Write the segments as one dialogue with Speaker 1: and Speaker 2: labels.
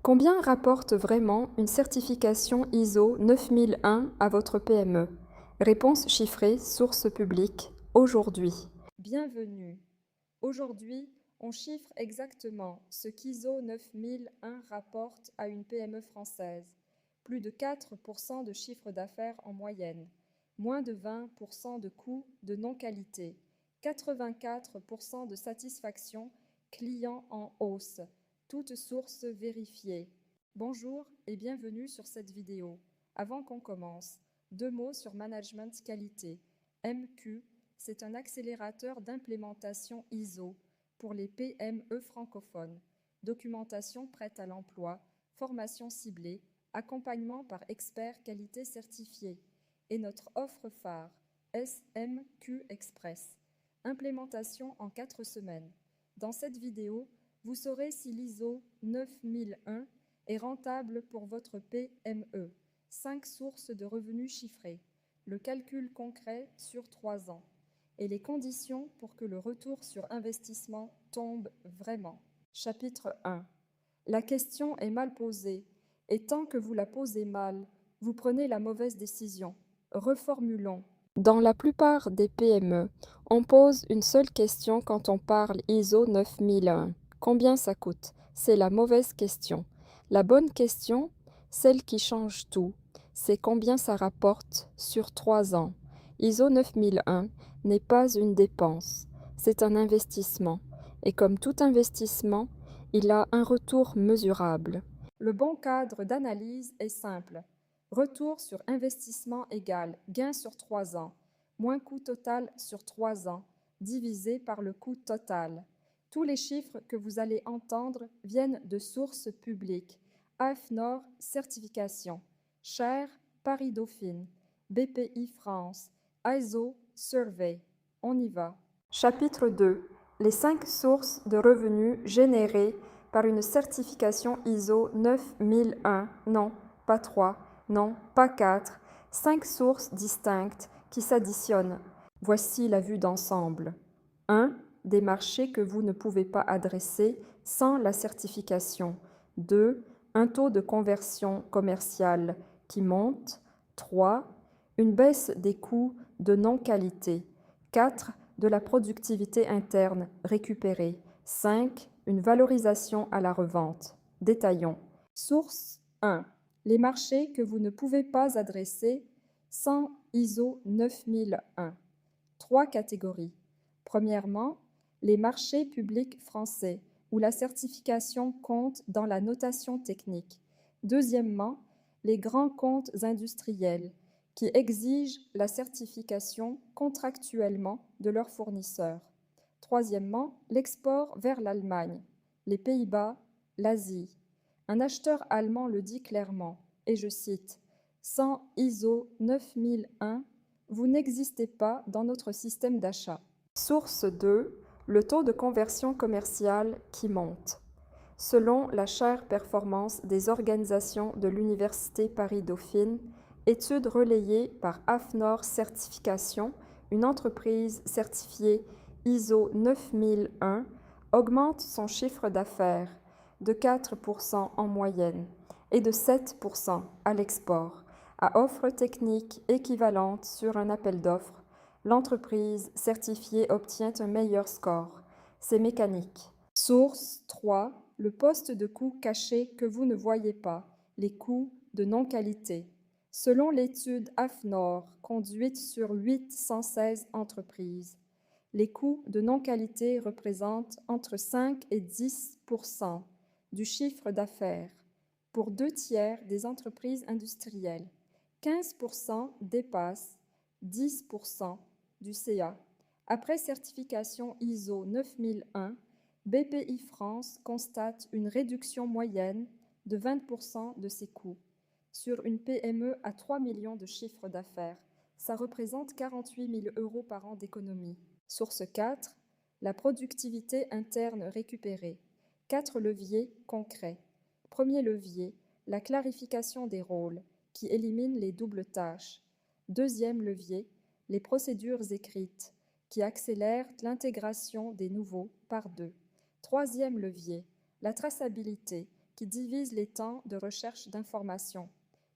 Speaker 1: Combien rapporte vraiment une certification ISO 9001 à votre PME? Réponse chiffrée, source publique, aujourd'hui. Bienvenue. Aujourd'hui, on chiffre exactement ce qu'ISO 9001 rapporte à une PME française. Plus de 4% de chiffre d'affaires en moyenne, moins de 20% de coûts de non-qualité, 84% de satisfaction client en hausse, toutes sources vérifiées. Bonjour et bienvenue sur cette vidéo. Avant qu'on commence, 2 mots sur Management Qualité. MQ, c'est un accélérateur d'implémentation ISO pour les PME francophones. Documentation prête à l'emploi, formation ciblée, accompagnement par experts qualité certifiés. Et notre offre phare, SMQ Express. Implémentation en 4 semaines. Dans cette vidéo, vous saurez si l'ISO 9001 est rentable pour votre PME. 5 sources de revenus chiffrés. Le calcul concret sur 3 ans. Et les conditions pour que le retour sur investissement tombe vraiment. Chapitre 1. La question est mal posée, et tant que vous la posez mal, vous prenez la mauvaise décision. Reformulons. Dans la plupart des PME, on pose une seule question quand on parle ISO 9001. Combien ça coûte? C'est la mauvaise question. La bonne question, celle qui change tout, c'est combien ça rapporte sur 3 ans. ISO 9001 n'est pas une dépense, c'est un investissement. Et comme tout investissement, il a un retour mesurable. Le bon cadre d'analyse est simple. Retour sur investissement égale gain sur 3 ans, moins coût total sur 3 ans, divisé par le coût total. Tous les chiffres que vous allez entendre viennent de sources publiques. AFNOR Certification, Cher, Paris Dauphine, BPI France, ISO Survey. On y va. Chapitre 2. Les 5 sources de revenus générées par une certification ISO 9001. Non, pas 3. Non, pas 4. 5 sources distinctes qui s'additionnent. Voici la vue d'ensemble. 1. Des marchés que vous ne pouvez pas adresser sans la certification. 2. Un taux de conversion commerciale qui monte. 3. Une baisse des coûts de non-qualité. 4. De la productivité interne récupérée. 5. Une valorisation à la revente. Détaillons. Source 1. Les marchés que vous ne pouvez pas adresser sans ISO 9001. 3 catégories. Premièrement, les marchés publics français, où la certification compte dans la notation technique. Deuxièmement, les grands comptes industriels, qui exigent la certification contractuellement de leurs fournisseurs. Troisièmement, l'export vers l'Allemagne, les Pays-Bas, l'Asie. Un acheteur allemand le dit clairement, et je cite, « Sans ISO 9001, vous n'existez pas dans notre système d'achat. » Source 2. Le taux de conversion commerciale qui monte. Selon la chaire performance des organisations de l'Université Paris-Dauphine, étude relayée par AFNOR Certification, une entreprise certifiée ISO 9001, augmente son chiffre d'affaires de 4% en moyenne et de 7% à l'export. À offre technique équivalente sur un appel d'offres, l'entreprise certifiée obtient un meilleur score. C'est mécanique. Source 3. Le poste de coût caché que vous ne voyez pas, les coûts de non-qualité. Selon l'étude AFNOR, conduite sur 816 entreprises, les coûts de non-qualité représentent entre 5 et 10% du chiffre d'affaires pour 2/3 des entreprises industrielles. 15% dépassent 10% du CA. Après certification ISO 9001, BPI France constate une réduction moyenne de 20% de ses coûts. Sur une PME à 3 millions de chiffre d'affaires, ça représente 48 000 € par an d'économie. Source 4. La productivité interne récupérée. 4 leviers concrets. Premier levier, la clarification des rôles, qui élimine les doubles tâches. Deuxième levier, les procédures écrites, qui accélèrent l'intégration des nouveaux par 2. Troisième levier, la traçabilité, qui divise les temps de recherche d'informations.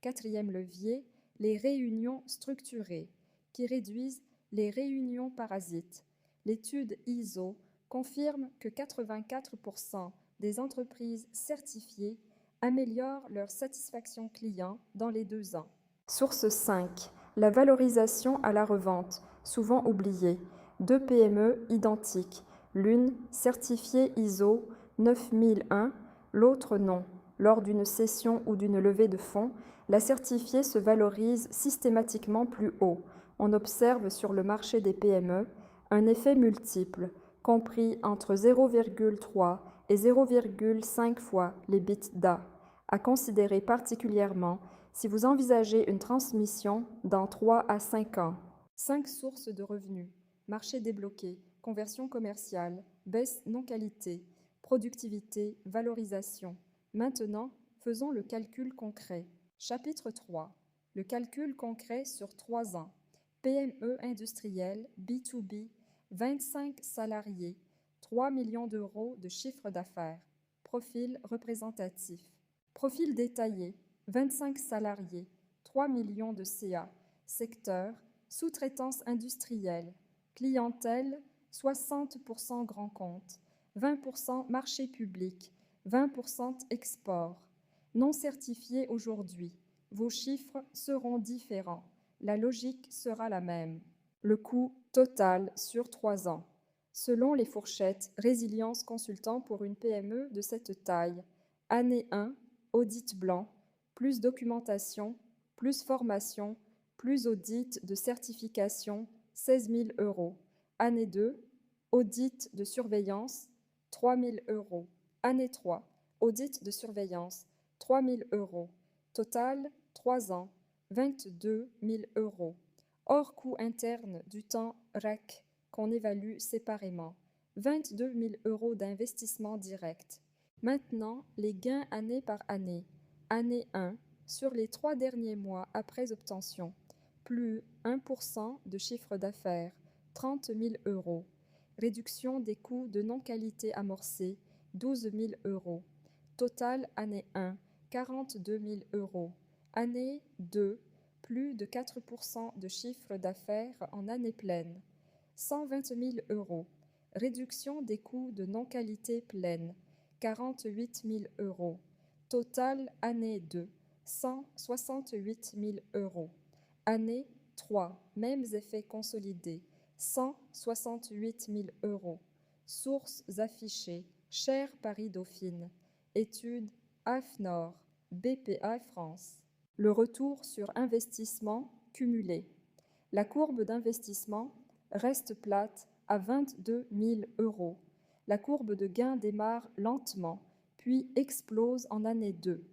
Speaker 1: Quatrième levier, les réunions structurées, qui réduisent les réunions parasites. L'étude ISO confirme que 84% des entreprises certifiées améliorent leur satisfaction client dans les 2 ans. Source 5. La valorisation à la revente, souvent oubliée. 2 PME identiques, l'une certifiée ISO 9001, l'autre non. Lors d'une cession ou d'une levée de fonds, la certifiée se valorise systématiquement plus haut. On observe sur le marché des PME un effet multiple, compris entre 0,3 et 0,5 fois l'EBITDA, à considérer particulièrement si vous envisagez une transmission dans 3 à 5 ans. 5 sources de revenus, marché débloqué, conversion commerciale, baisse non-qualité, productivité, valorisation. Maintenant, faisons le calcul concret. Chapitre 3. Le calcul concret sur 3 ans. PME industrielle, B2B, 25 salariés, 3 millions d'euros de chiffre d'affaires. Profil représentatif. Profil détaillé, 25 salariés, 3 millions de CA. Secteur, sous-traitance industrielle. Clientèle, 60% grands comptes, 20% marché public, 20% export. Non certifié aujourd'hui. Vos chiffres seront différents. La logique sera la même. Le coût total sur 3 ans. Selon les fourchettes, Résilience Consultant pour une PME de cette taille. Année 1, audit blanc, plus documentation, plus formation, plus audit de certification, 16 000 euros. Année 2, audit de surveillance, 3 000 euros. Année 3, audit de surveillance, 3 000 euros. Total, 3 ans, 22 000 euros. Hors coût interne du temps REC qu'on évalue séparément, 22 000 euros d'investissement direct. Maintenant, les gains année par année. Année 1, sur les 3 derniers mois après obtention, plus 1% de chiffre d'affaires, 30 000 euros. Réduction des coûts de non-qualité amorcés, 12 000 euros. Total année 1, 42 000 euros. Année 2, plus de 4% de chiffre d'affaires en année pleine, 120 000 euros. Réduction des coûts de non-qualité pleine, 48 000 euros. Total année 2, 168 000 euros. Année 3, mêmes effets consolidés, 168 000 euros. Sources affichées, Cher Paris Dauphine. Étude AFNOR, BPA France. Le retour sur investissement cumulé. La courbe d'investissement reste plate à 22 000 euros. La courbe de gain démarre lentement, puis explose en année 2.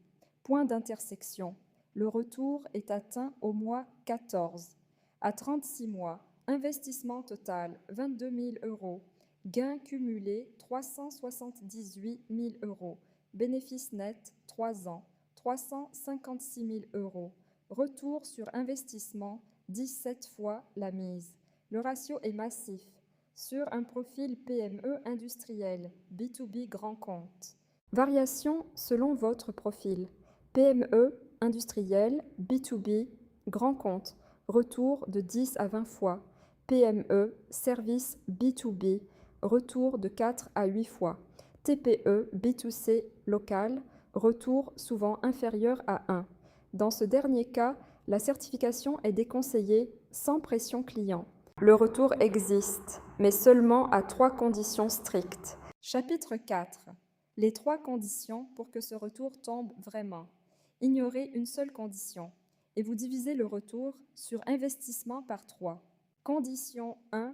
Speaker 1: Point d'intersection. Le retour est atteint au mois 14. À 36 mois, investissement total 22 000 euros. Gain cumulé 378 000 euros. Bénéfice net 3 ans 356 000 euros. Retour sur investissement 17 fois la mise. Le ratio est massif. Sur un profil PME industriel, B2B grand compte. Variation selon votre profil. PME industriel, B2B grand compte. Retour de 10 à 20 fois. PME service B2B. Retour de 4 à 8 fois. TPE B2C local. Retour souvent inférieur à 1. Dans ce dernier cas, la certification est déconseillée sans pression client. Le retour existe, mais seulement à 3 conditions strictes. Chapitre 4. Les 3 conditions pour que ce retour tombe vraiment. Ignorez une seule condition et vous divisez le retour sur investissement par 3. Condition 1.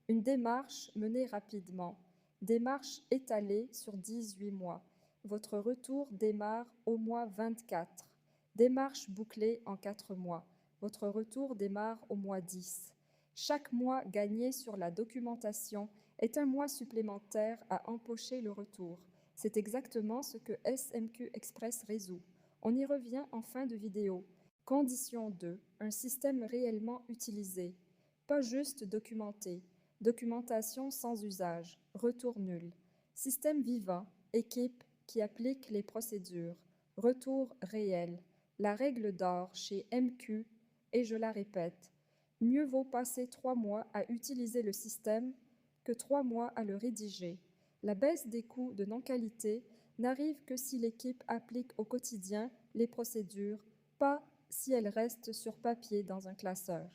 Speaker 1: Une démarche menée rapidement. Démarche étalée sur 18 mois. Votre retour démarre au mois 24. Démarche bouclée en 4 mois. Votre retour démarre au mois 10. Chaque mois gagné sur la documentation est un mois supplémentaire à empocher le retour. C'est exactement ce que SMQ Express résout. On y revient en fin de vidéo. Condition 2. Un système réellement utilisé. Pas juste documenté. Documentation sans usage. Retour nul. Système vivant. Équipe qui applique les procédures. Retour réel. La règle d'or chez MQ, et je la répète, mieux vaut passer 3 mois à utiliser le système que 3 mois à le rédiger. La baisse des coûts de non-qualité n'arrive que si l'équipe applique au quotidien les procédures, pas si elles restent sur papier dans un classeur.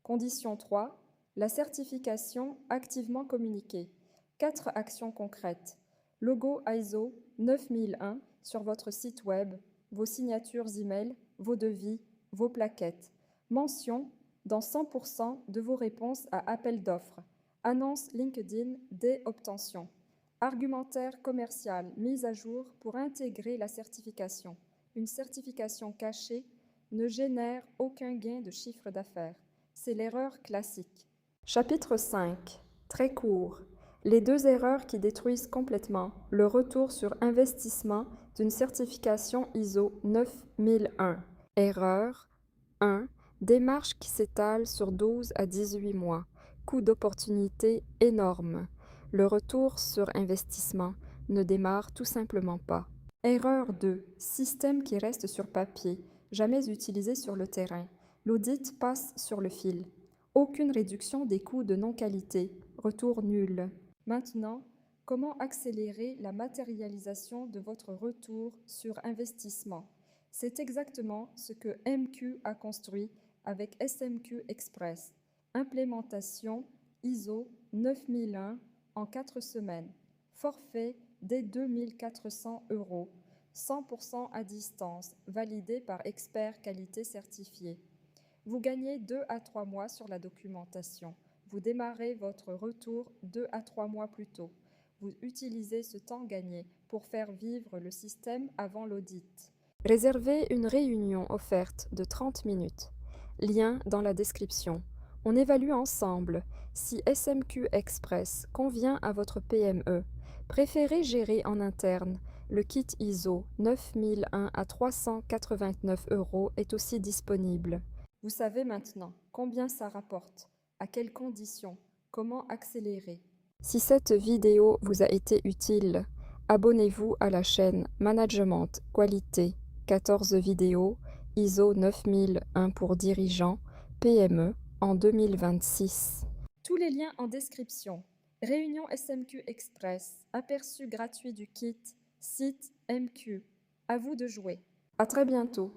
Speaker 1: Condition 3. La certification activement communiquée. 4 actions concrètes. Logo ISO 9001 sur votre site web, vos signatures e-mail, vos devis, vos plaquettes. Mention dans 100% de vos réponses à appel d'offres. Annonce LinkedIn dès obtention. Argumentaire commercial mis à jour pour intégrer la certification. Une certification cachée ne génère aucun gain de chiffre d'affaires. C'est l'erreur classique. Chapitre 5. Très court. Les 2 erreurs qui détruisent complètement le retour sur investissement d'une certification ISO 9001. Erreur 1. Démarche qui s'étale sur 12 à 18 mois. Coût d'opportunité énorme. Le retour sur investissement ne démarre tout simplement pas. Erreur 2. Système qui reste sur papier, jamais utilisé sur le terrain. L'audit passe sur le fil. Aucune réduction des coûts de non-qualité. Retour nul. Maintenant, comment accélérer la matérialisation de votre retour sur investissement? C'est exactement ce que MQ a construit avec SMQ Express. Implémentation ISO 9001 en 4 semaines. Forfait dès 2 400 €. 100% à distance, validé par expert qualité certifié. Vous gagnez 2 à 3 mois sur la documentation. Vous démarrez votre retour 2 à 3 mois plus tôt. Vous utilisez ce temps gagné pour faire vivre le système avant l'audit. Réservez une réunion offerte de 30 minutes. Lien dans la description. On évalue ensemble si SMQ Express convient à votre PME. Préférez gérer en interne. Le kit ISO 9001 à 389 € est aussi disponible. Vous savez maintenant combien ça rapporte, à quelles conditions, comment accélérer. Si cette vidéo vous a été utile, abonnez-vous à la chaîne Management Qualité 14 vidéos ISO 9001 pour dirigeants PME en 2026. Tous les liens en description. Réunion SMQ Express, aperçu gratuit du kit, site MQ. À vous de jouer. À très bientôt.